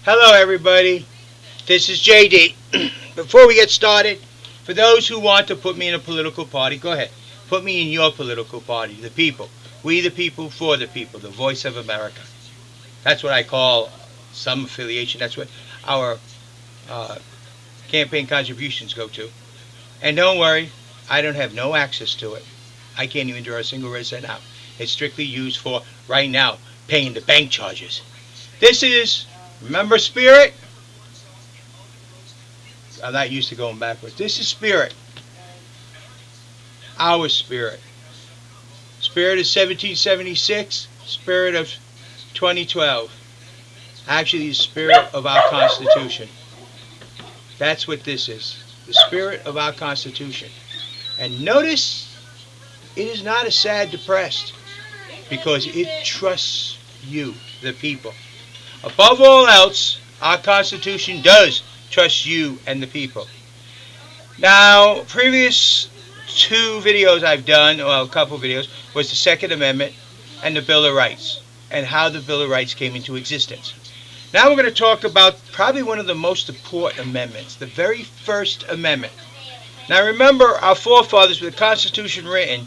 Hello everybody, this is JD. Before we get started, for those who want to put me in a political party, go ahead. Put me in your political party, the people. We the people, for the people, the voice of America. That's what I call some affiliation. That's what our campaign contributions go to. And don't worry, I don't have no access to it. I can't even draw a single red cent out. It's strictly used for, right now, paying the bank charges. This is, remember Spirit? I'm not used to going backwards. This is Spirit. Our Spirit. Spirit is 1776. Spirit of 2012. Actually, the spirit of our Constitution. That's what this is. The spirit of our Constitution. And notice, it is not a sad depressed, because it trusts you, the people. Above all else, our Constitution does trust you and the people. Now, previous two videos I've done, well, a couple videos, was the Second Amendment and the Bill of Rights, and how the Bill of Rights came into existence. Now we're going to talk about probably one of the most important amendments, the very first amendment. Now remember, our forefathers, with the Constitution written,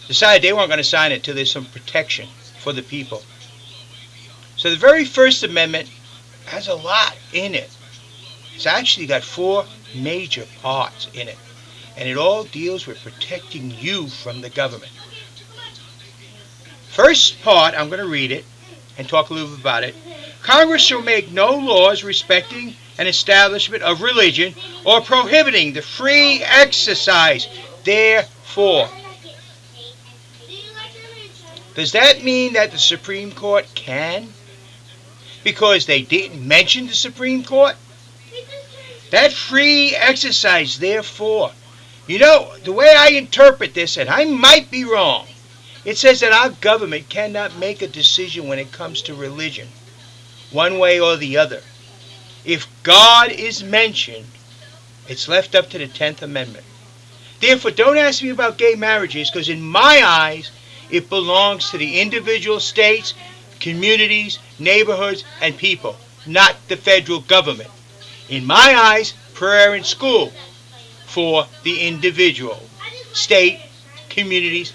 decided they weren't going to sign it till there's some protection for the people. So the very first amendment has a lot in it. It's actually got four major parts in it. And it all deals with protecting you from the government. First part, I'm going to read it and talk a little bit about it. Congress shall make no laws respecting an establishment of religion or prohibiting the free exercise therefor. Does that mean that the Supreme Court can? Because they didn't mention the Supreme Court? That free exercise, therefore. You know, the way I interpret this, and I might be wrong, it says that our government cannot make a decision when it comes to religion, one way or the other. If God is mentioned, it's left up to the 10th Amendment. Therefore, don't ask me about gay marriages, because in my eyes, it belongs to the individual states, communities, neighborhoods, and people, not the federal government. In my eyes, prayer in school for the individual, state, communities,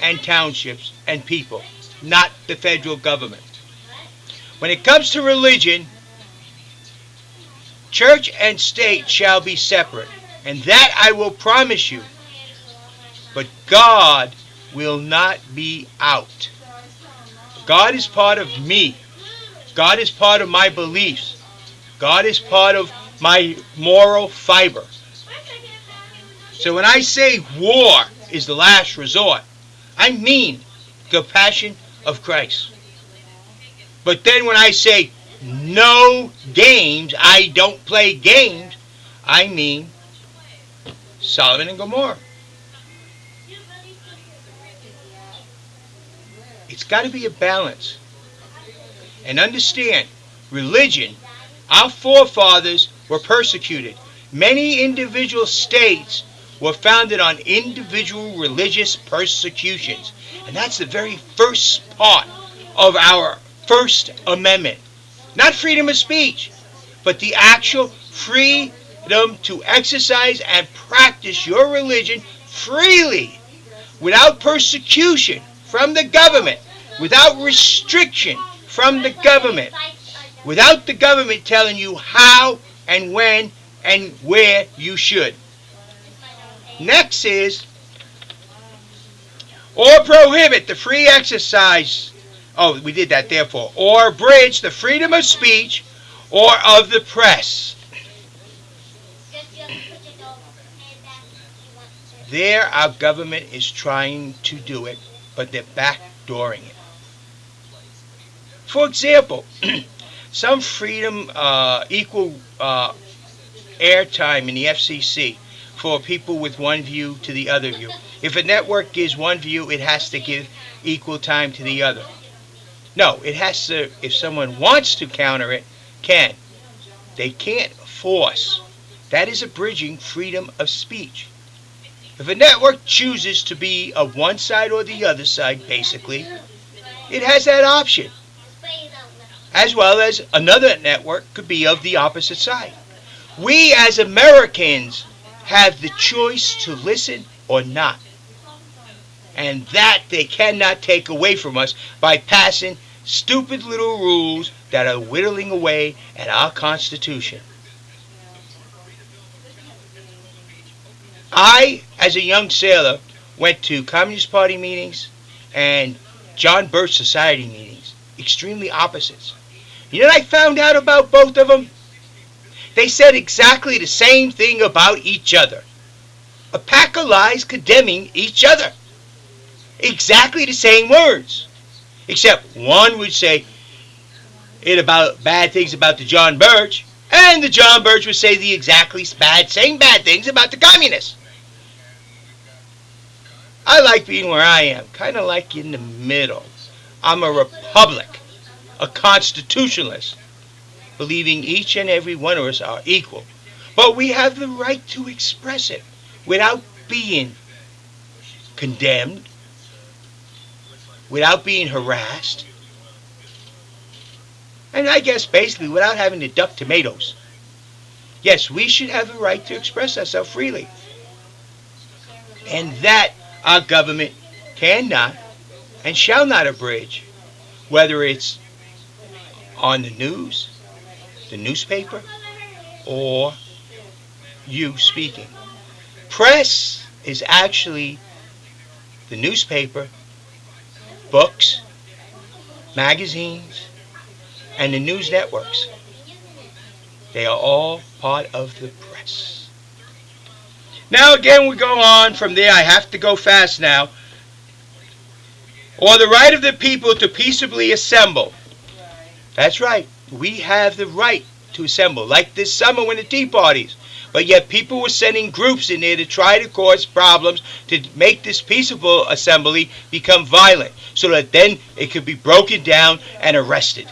and townships and people, not the federal government. When it comes to religion, church and state shall be separate, and that I will promise you. But God will not be out. God is part of me. God is part of my beliefs. God is part of my moral fiber. So when I say war is the last resort, I mean the passion of Christ. But then when I say no games, I don't play games, I mean Solomon and Gomorrah. It's got to be a balance. And understand, religion, our forefathers were persecuted. Many individual states were founded on individual religious persecutions. And that's the very first part of our First Amendment. Not freedom of speech, but the actual freedom to exercise and practice your religion freely, without persecution from the government, without restriction from the government, without the government telling you how and when and where you should. Next is, or prohibit the free exercise, oh, we did that, therefore, or abridge the freedom of speech or of the press. There, our government is trying to do it, but they're backdooring it. For example, some freedom, equal airtime in the FCC for people with one view to the other view. If a network gives one view, it has to give equal time to the other. No, it has to, if someone wants to counter it, can. They can't force. That is abridging freedom of speech. If a network chooses to be of one side or the other side, basically, it has that option. as well as another network could be of the opposite side. We as Americans have the choice to listen or not. And that they cannot take away from us by passing stupid little rules that are whittling away at our Constitution. I, as a young sailor, went to Communist Party meetings and John Birch Society meetings. Extremely opposites. You know what I found out about both of them? They said exactly the same thing about each other. A pack of lies condemning each other. Exactly the same words. Except one would say it about bad things about the John Birch, and the John Birch would say the exactly same bad things about the communists. I like being where I am, kind of like in the middle. I'm a republic, a constitutionalist, believing each and every one of us are equal. But we have the right to express it without being condemned, without being harassed, and I guess basically without having to duck tomatoes. Yes, we should have the right to express ourselves freely. And that our government cannot and shall not abridge, whether it's on the news, the newspaper, or you speaking. Press is actually the newspaper, books, magazines, and the news networks. They are all part of the press. Now again we go on from there. I have to go fast now. Or the right of the people to peaceably assemble. That's right. We have the right to assemble, like this summer when the tea parties. But yet people were sending groups in there to try to cause problems to make this peaceable assembly become violent, so that then it could be broken down and arrested.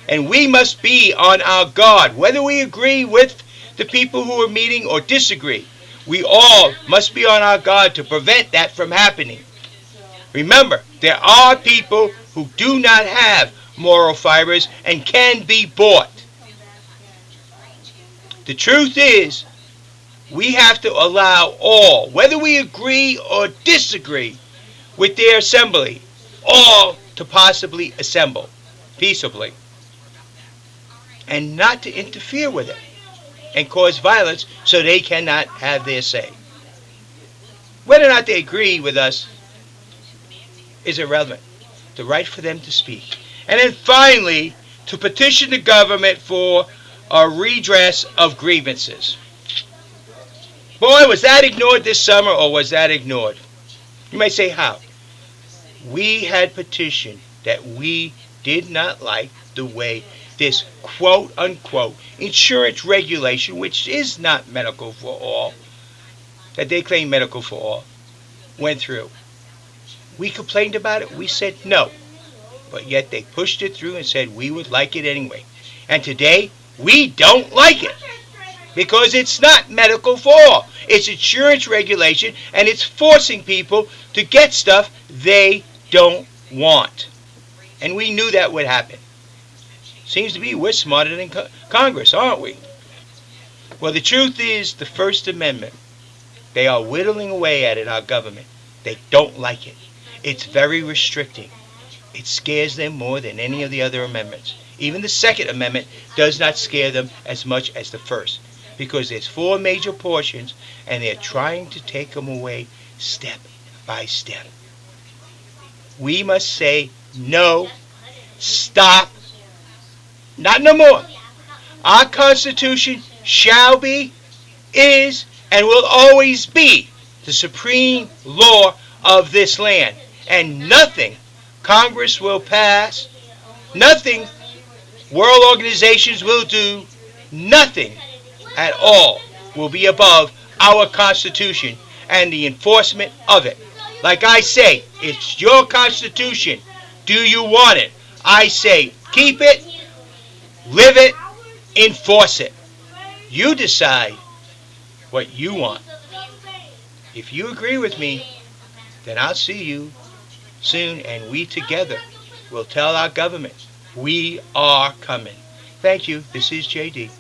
And we must be on our guard, whether we agree with the people who are meeting or disagree. We all must be on our guard to prevent that from happening. Remember, there are people who do not have moral fibers and can be bought. The truth is, we have to allow all, whether we agree or disagree with their assembly, all to possibly assemble peaceably, and not to interfere with it and cause violence so they cannot have their say. Whether or not they agree with us is irrelevant. The right for them to speak. And then finally, to petition the government for a redress of grievances. Boy, was that ignored this summer, or was that ignored? You may say, how? We had petitioned that we did not like the way this quote-unquote insurance regulation, which is not medical for all, that they claim medical for all, went through. We complained about it. We said no. But yet they pushed it through and said we would like it anyway. And today, we don't like it. Because it's not medical for all. It's insurance regulation, and it's forcing people to get stuff they don't want. And we knew that would happen. Seems to be we're smarter than Congress, aren't we? Well, the truth is, the First Amendment, they are whittling away at it, our government. They don't like it. It's very restricting. It scares them more than any of the other amendments. Even the Second Amendment does not scare them as much as the first, because there's 4 major portions, and they're trying to take them away step by step. We must say no, stop, not no more. Our Constitution shall be, is, and will always be the supreme law of this land. And nothing Congress will pass, nothing world organizations will do, nothing at all will be above our Constitution and the enforcement of it. Like I say, it's your Constitution. Do you want it? I say, keep it, live it, enforce it. You decide what you want. If you agree with me, then I'll see you soon, and we together will tell our government We are coming. Thank you. This is JD.